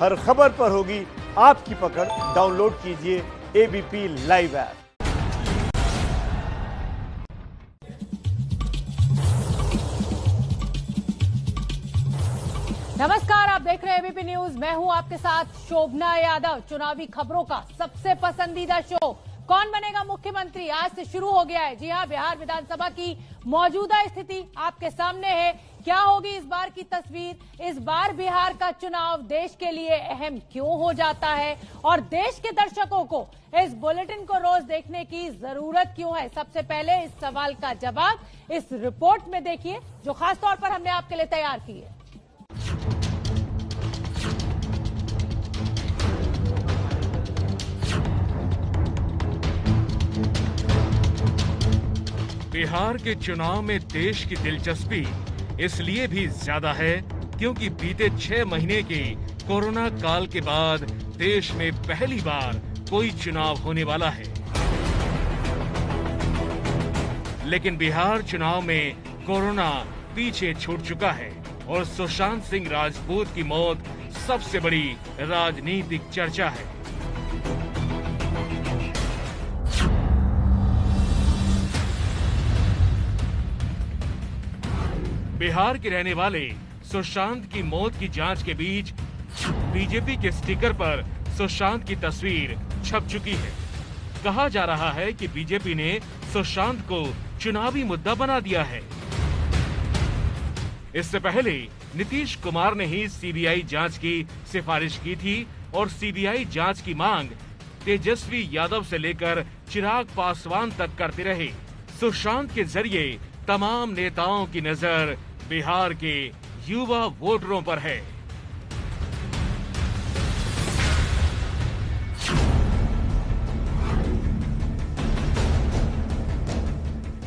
हर खबर पर होगी आपकी पकड़। डाउनलोड कीजिए एबीपी लाइव ऐप। नमस्कार, आप देख रहे हैं एबीपी न्यूज। मैं हूं आपके साथ शोभना यादव। चुनावी खबरों का सबसे पसंदीदा शो कौन बनेगा मुख्यमंत्री आज से शुरू हो गया है। जी हां, बिहार विधानसभा की मौजूदा स्थिति आपके सामने है। क्या होगी इस बार की तस्वीर? इस बार बिहार का चुनाव देश के लिए अहम क्यों हो जाता है और देश के दर्शकों को इस बुलेटिन को रोज देखने की जरूरत क्यों है? सबसे पहले इस सवाल का जवाब इस रिपोर्ट में देखिए, जो खास तौर पर हमने आपके लिए तैयार की है। बिहार के चुनाव में देश की दिलचस्पी इसलिए भी ज्यादा है क्योंकि बीते 6 महीने के कोरोना काल के बाद देश में पहली बार कोई चुनाव होने वाला है। लेकिन बिहार चुनाव में कोरोना पीछे छूट चुका है और सुशांत सिंह राजपूत की मौत सबसे बड़ी राजनीतिक चर्चा है। बिहार के रहने वाले सुशांत की मौत की जांच के बीच बीजेपी के स्टिकर पर सुशांत की तस्वीर छप चुकी है। कहा जा रहा है कि बीजेपी ने सुशांत को चुनावी मुद्दा बना दिया है। इससे पहले नीतीश कुमार ने ही सीबीआई जांच की सिफारिश की थी और सीबीआई जांच की मांग तेजस्वी यादव से लेकर चिराग पासवान तक करते रहे। सुशांत के जरिए तमाम नेताओं की नजर बिहार के युवा वोटरों पर है।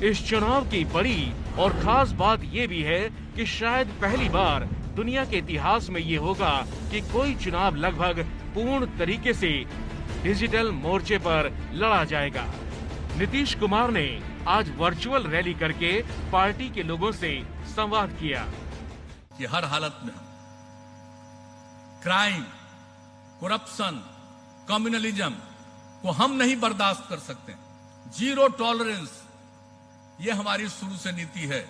इस चुनाव की बड़ी और खास बात यह भी है कि शायद पहली बार दुनिया के इतिहास में ये होगा कि कोई चुनाव लगभग पूर्ण तरीके से डिजिटल मोर्चे पर लड़ा जाएगा। नीतीश कुमार ने आज वर्चुअल रैली करके पार्टी के लोगों से संवाद किया कि हर हालत में क्राइम, करप्शन, कम्युनलिज्म को हम नहीं बर्दाश्त कर सकते। जीरो टॉलरेंस ये हमारी शुरू से नीति है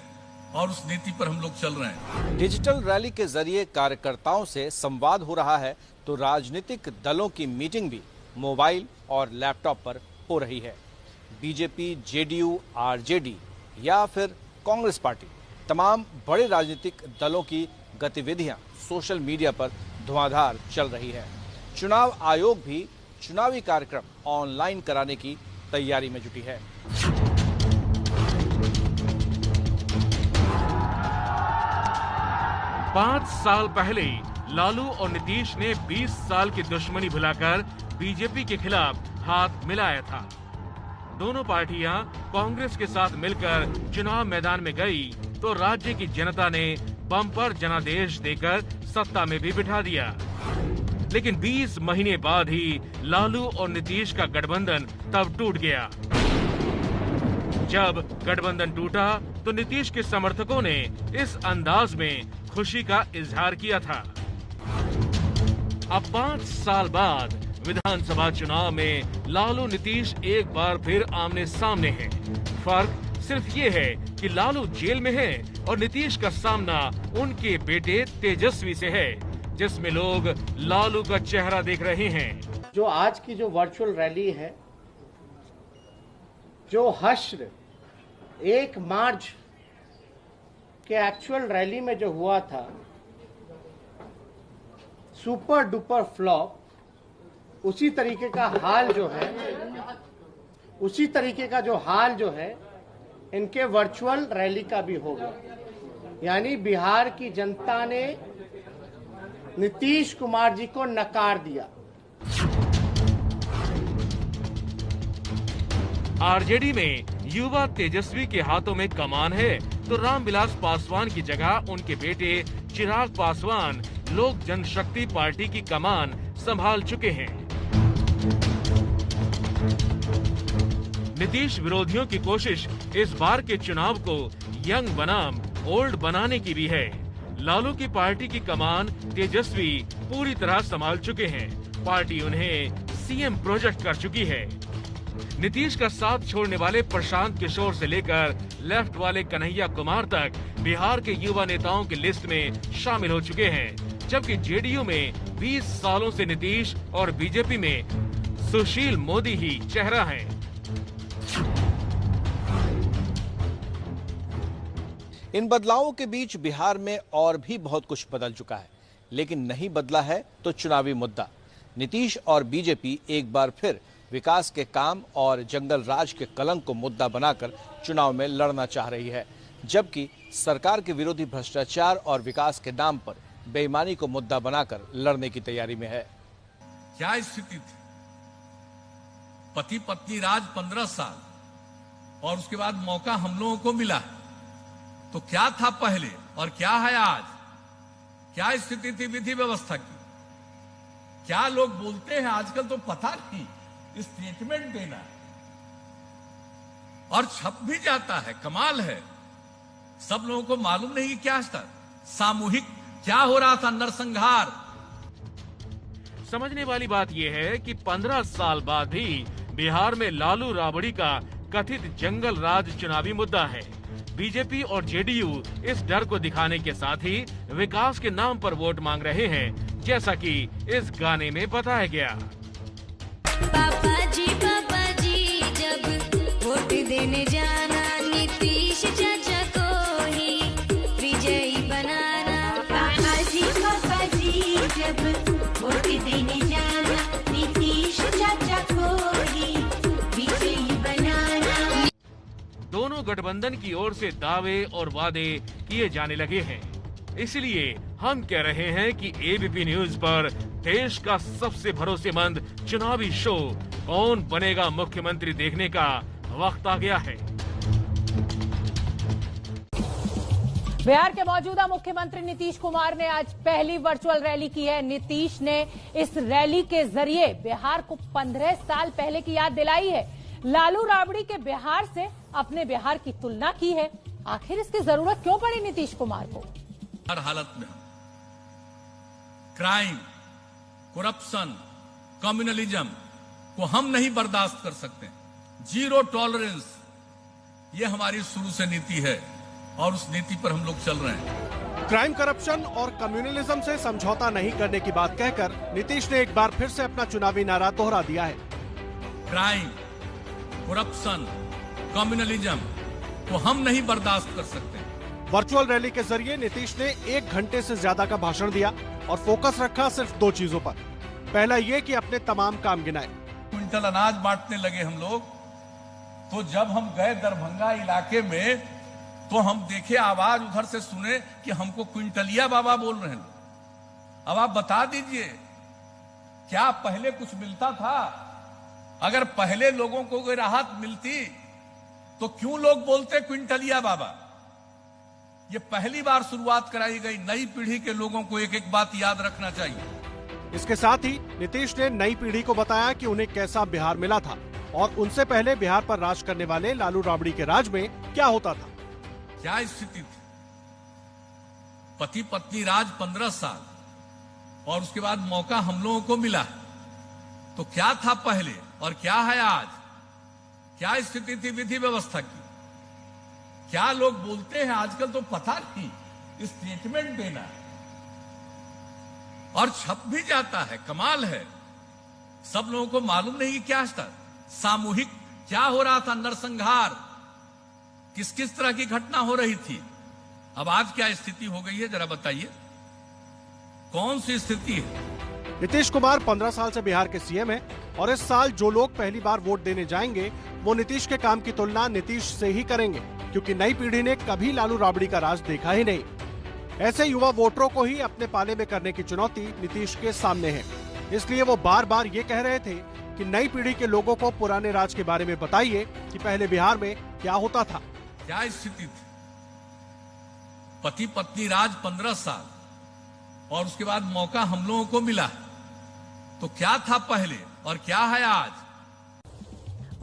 और उस नीति पर हम लोग चल रहे हैं। डिजिटल रैली के जरिए कार्यकर्ताओं से संवाद हो रहा है तो राजनीतिक दलों की मीटिंग भी मोबाइल और लैपटॉप पर हो रही है। बीजेपी, जेडीयू, आरजेडी या फिर कांग्रेस पार्टी, तमाम बड़े राजनीतिक दलों की गतिविधियां सोशल मीडिया पर धुआंधार चल रही है। चुनाव आयोग भी चुनावी कार्यक्रम ऑनलाइन कराने की तैयारी में जुटी है। पांच साल पहले लालू और नीतीश ने 20 साल की दुश्मनी भुलाकर बीजेपी के खिलाफ हाथ मिलाया था। दोनों पार्टियां कांग्रेस के साथ मिलकर चुनाव मैदान में गई तो राज्य की जनता ने बम्पर जनादेश देकर सत्ता में भी बिठा दिया। लेकिन 20 महीने बाद ही लालू और नीतीश का गठबंधन तब टूट गया। जब गठबंधन टूटा तो नीतीश के समर्थकों ने इस अंदाज में खुशी का इजहार किया था। अब 5 साल बाद विधानसभा चुनाव में लालू नीतीश एक बार फिर आमने सामने हैं। फर्क सिर्फ ये है कि लालू जेल में है और नीतीश का सामना उनके बेटे तेजस्वी से है, जिसमें लोग लालू का चेहरा देख रहे हैं। जो आज की जो वर्चुअल रैली है, जो हश्र 1 मार्च के एक्चुअल रैली में जो हुआ था, सुपर डुपर फ्लॉप, उसी तरीके का हाल जो है इनके वर्चुअल रैली का भी हो गया। यानी बिहार की जनता ने नीतीश कुमार जी को नकार दिया। आरजेडी में युवा तेजस्वी के हाथों में कमान है तो रामविलास पासवान की जगह उनके बेटे चिराग पासवान लोक जनशक्ति पार्टी की कमान संभाल चुके हैं। नीतीश विरोधियों की कोशिश इस बार के चुनाव को यंग बनाम ओल्ड बनाने की भी है। लालू की पार्टी की कमान तेजस्वी पूरी तरह संभाल चुके हैं। पार्टी उन्हें सीएम प्रोजेक्ट कर चुकी है। नीतीश का साथ छोड़ने वाले प्रशांत किशोर से लेकर लेफ्ट वाले कन्हैया कुमार तक बिहार के युवा नेताओं की लिस्ट में शामिल हो चुके हैं, जबकि जेडीयू में 20 सालों से नीतीश और बीजेपी में सुशील मोदी ही चेहरा है। इन बदलावों के बीच बिहार में और भी बहुत कुछ बदल चुका है, लेकिन नहीं बदला है तो चुनावी मुद्दा। नीतीश और बीजेपी एक बार फिर विकास के काम और जंगल राज के कलंक को मुद्दा बनाकर चुनाव में लड़ना चाह रही है, जबकि सरकार के विरोधी भ्रष्टाचार और विकास के नाम पर बेईमानी को मुद्दा बनाकर लड़ने की तैयारी में है। क्या स्थिति थी? पति पत्नी राज 15 साल और उसके बाद मौका हम लोगों को मिला, तो क्या था पहले और क्या है आज? क्या स्थिति थी विधि व्यवस्था की? क्या लोग बोलते हैं आजकल तो पता नहीं, स्टेटमेंट देना और छप भी जाता है, कमाल है। सब लोगों को मालूम नहीं कि क्या था सामूहिक, क्या हो रहा था नरसंहार। समझने वाली बात यह है कि 15 साल बाद भी बिहार में लालू राबड़ी का कथित जंगल राज चुनावी मुद्दा है। बीजेपी और जेडीयू इस डर को दिखाने के साथ ही विकास के नाम पर वोट मांग रहे हैं, जैसा कि इस गाने में बताया गया। पापा जी जब वोट देने जाना, नीतीश चाचा को ही विजयी बनाना। पापा जी जब वोट देने जाना, नीतीश चाचा को ही विजयी बनाना। दोनों गठबंधन की ओर से दावे और वादे किए जाने लगे हैं, इसलिए हम कह रहे हैं कि एबीपी न्यूज पर देश का सबसे भरोसेमंद चुनावी शो कौन बनेगा मुख्यमंत्री देखने का वक्त आ गया है। बिहार के मौजूदा मुख्यमंत्री नीतीश कुमार ने आज पहली वर्चुअल रैली की है। नीतीश ने इस रैली के जरिए बिहार को 15 साल पहले की याद दिलाई है। लालू राबड़ी के बिहार से अपने बिहार की तुलना की है। आखिर इसकी जरूरत क्यों पड़ी नीतीश कुमार को? हर हालत में क्राइम, करप्शन, कम्युनलिज्म को हम नहीं बर्दाश्त कर सकते। जीरो टॉलरेंस, ये हमारी शुरू से नीति है और उस नीति पर हम लोग चल रहे हैं। क्राइम, करप्शन और कम्युनलिज्म से समझौता नहीं करने की बात कहकर नीतीश ने एक बार फिर से अपना चुनावी नारा दोहरा दिया है। क्राइम, करप्शन, कम्युनलिज्म को हम नहीं बर्दाश्त कर सकते। वर्चुअल रैली के जरिए नीतीश ने 1 घंटे से ज्यादा का भाषण दिया और फोकस रखा सिर्फ 2 चीजों पर। पहला ये कि अपने तमाम काम गिनाए। क्विंटल अनाज बांटने लगे हम लोग, तो जब हम गए दरभंगा इलाके में तो हम देखे, आवाज उधर से सुने कि हमको क्विंटलिया बाबा बोल रहे हैं। अब आप बता दीजिए, क्या पहले कुछ मिलता था? अगर पहले लोगों को कोई राहत मिलती तो क्यों लोग बोलते क्विंटलिया बाबा? ये पहली बार शुरुआत कराई गई। नई पीढ़ी के लोगों को एक एक बात याद रखना चाहिए। इसके साथ ही नीतीश ने नई पीढ़ी को बताया कि उन्हें कैसा बिहार मिला था और उनसे पहले बिहार पर राज करने वाले लालू राबड़ी के राज में क्या होता था। क्या स्थिति थी? पति पत्नी राज 15 साल और उसके बाद मौका हम लोगों को मिला, तो क्या था पहले और क्या है आज? क्या स्थिति थी विधि व्यवस्था की? क्या लोग बोलते हैं आजकल तो पता नहीं, स्टेटमेंट देना और छप भी जाता है, कमाल है। सब लोगों को मालूम नहीं कि क्या था सामूहिक, क्या हो रहा था नरसंहार, किस किस तरह की घटना हो रही थी। अब आज क्या स्थिति हो गई है, जरा बताइए, कौन सी स्थिति है? नीतीश कुमार 15 साल से बिहार के सीएम हैं और इस साल जो लोग पहली बार वोट देने जाएंगे वो नीतीश के काम की तुलना नीतीश से ही करेंगे, क्योंकि नई पीढ़ी ने कभी लालू राबड़ी का राज देखा ही नहीं। ऐसे युवा वोटरों को ही अपने पाले में करने की चुनौती नीतीश के सामने है। इसलिए वो बार बार ये कह रहे थे कि नई पीढ़ी के लोगों को पुराने राज के बारे में बताइए कि पहले बिहार में क्या होता था। क्या स्थिति थी? पति पत्नी राज 15 साल और उसके बाद मौका हम लोगों को मिला, तो क्या था पहले और क्या है आज?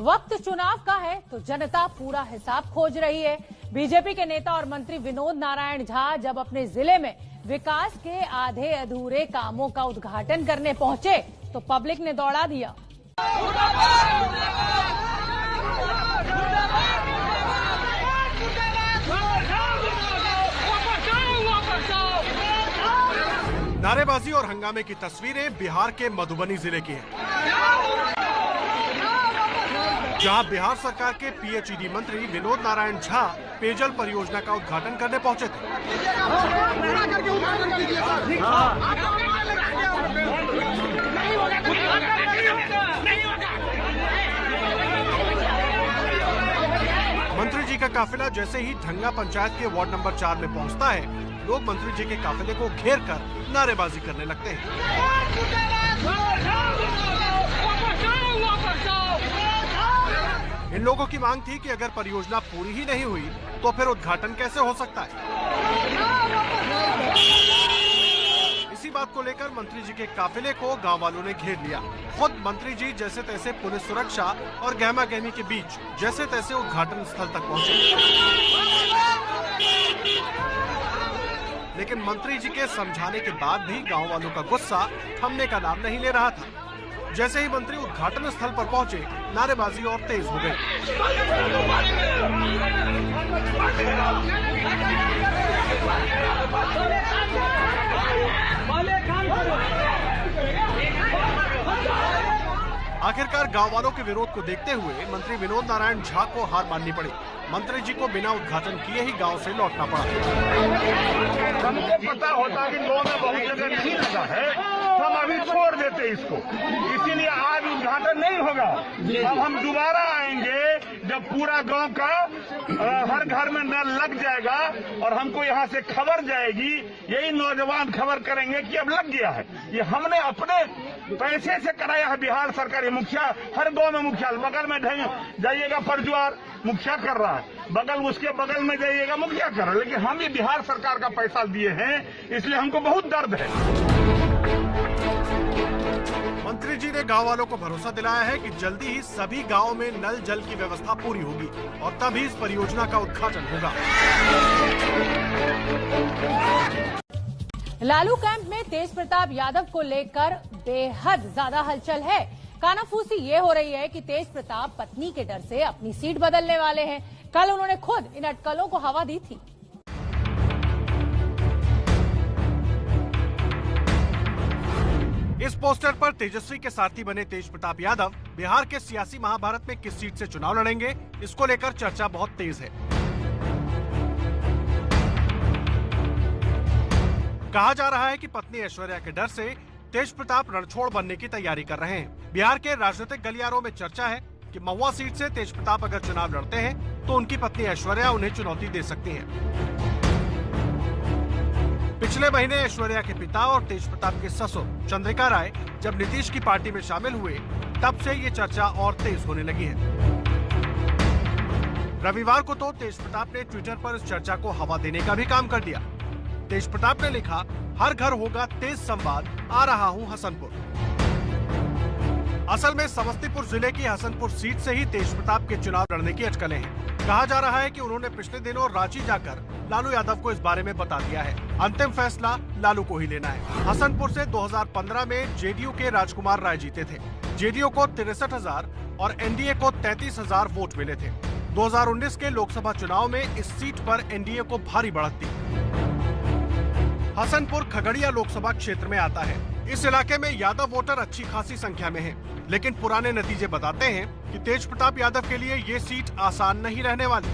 वक्त चुनाव का है तो जनता पूरा हिसाब खोज रही है। बीजेपी के नेता और मंत्री विनोद नारायण झा जब अपने जिले में विकास के आधे अधूरे कामों का उद्घाटन करने पहुंचे तो पब्लिक ने दौड़ा दिया। नारेबाजी और हंगामे की तस्वीरें बिहार के मधुबनी जिले की हैं, जहां बिहार सरकार के पीएचईडी मंत्री विनोद नारायण झा पेयजल परियोजना का उद्घाटन करने पहुंचे थे। मंत्री जी का काफिला जैसे ही ढंगा पंचायत के वार्ड नंबर 4 में पहुंचता है, लोग मंत्री जी के काफिले को घेर कर नारेबाजी करने लगते हैं। इन लोगों की मांग थी कि अगर परियोजना पूरी ही नहीं हुई तो फिर उद्घाटन कैसे हो सकता है। इसी बात को लेकर मंत्री जी के काफिले को गांव वालों ने घेर लिया। खुद मंत्री जी जैसे तैसे पुलिस सुरक्षा और गहमा गहमी के बीच जैसे तैसे उद्घाटन स्थल तक पहुंचे, लेकिन मंत्री जी के समझाने के बाद भी गांव वालों का गुस्सा थमने का नाम नहीं ले रहा था। जैसे ही मंत्री उद्घाटन स्थल पर पहुंचे, नारेबाजी और तेज हो गई। आखिरकार गांव वालों के विरोध को देखते हुए मंत्री विनोद नारायण झा को हार माननी पड़ी। मंत्री जी को बिना उद्घाटन किए ही गांव से लौटना पड़ा। हमको पता होता कि गांव में बहुत जगह नहीं लगा है, हम अभी छोड़ देते इसको, इसीलिए आज उद्घाटन नहीं होगा। अब हम दोबारा आएंगे जब पूरा गांव का हर घर में नल लग जाएगा और हमको यहाँ से खबर जाएगी, यही नौजवान खबर करेंगे कि अब लग गया है। ये हमने अपने पैसे से कराया है। बिहार सरकार ये मुखिया हर गांव में मुखिया, बगल में जाइएगा परजुआर मुखिया कर रहा है, बगल उसके बगल में जाइएगा मुखिया कर रहा है, लेकिन हम ये बिहार सरकार का पैसा दिए हैं, इसलिए हमको बहुत दर्द है। मंत्री जी ने गांव वालों को भरोसा दिलाया है कि जल्दी ही सभी गांवों में नल जल की व्यवस्था पूरी होगी और तभी इस परियोजना का उद्घाटन होगा। लालू कैंप में तेज प्रताप यादव को लेकर बेहद ज्यादा हलचल है। कानाफूसी ये हो रही है कि तेज प्रताप पत्नी के डर से अपनी सीट बदलने वाले हैं। कल उन्होंने खुद इन अटकलों को हवा दी थी। इस पोस्टर पर तेजस्वी के सारथी बने तेज प्रताप यादव बिहार के सियासी महाभारत में किस सीट से चुनाव लड़ेंगे, इसको लेकर चर्चा बहुत तेज है। कहा जा रहा है कि पत्नी ऐश्वर्या के डर से तेज प्रताप रणछोड़ बनने की तैयारी कर रहे हैं। बिहार के राजनीतिक गलियारों में चर्चा है कि महुआ सीट से तेज प्रताप अगर चुनाव लड़ते हैं तो उनकी पत्नी ऐश्वर्या उन्हें चुनौती दे सकती है। पिछले महीने ऐश्वर्या के पिता और तेज प्रताप के ससुर चंद्रिका राय जब नीतीश की पार्टी में शामिल हुए, तब से ये चर्चा और तेज होने लगी है। रविवार को तो तेज प्रताप ने ट्विटर पर इस चर्चा को हवा देने का भी काम कर दिया। तेज प्रताप ने लिखा, हर घर होगा तेज संवाद, आ रहा हूं हसनपुर। असल में समस्तीपुर जिले की हसनपुर सीट से ही तेज प्रताप के चुनाव लड़ने की अटकलें हैं। कहा जा रहा है कि उन्होंने पिछले दिनों रांची जाकर लालू यादव को इस बारे में बता दिया है। अंतिम फैसला लालू को ही लेना है। हसनपुर से 2015 में जेडीयू के राजकुमार राय जीते थे। जेडीयू को 63,000 और एनडीए को 33,000 वोट मिले थे। 2019 के लोकसभा चुनाव में इस सीट पर एनडीए को भारी बढ़त थी। हसनपुर खगड़िया लोकसभा क्षेत्र में आता है। इस इलाके में यादव वोटर अच्छी खासी संख्या में हैं, लेकिन पुराने नतीजे बताते हैं कि तेज प्रताप यादव के लिए ये सीट आसान नहीं रहने वाली।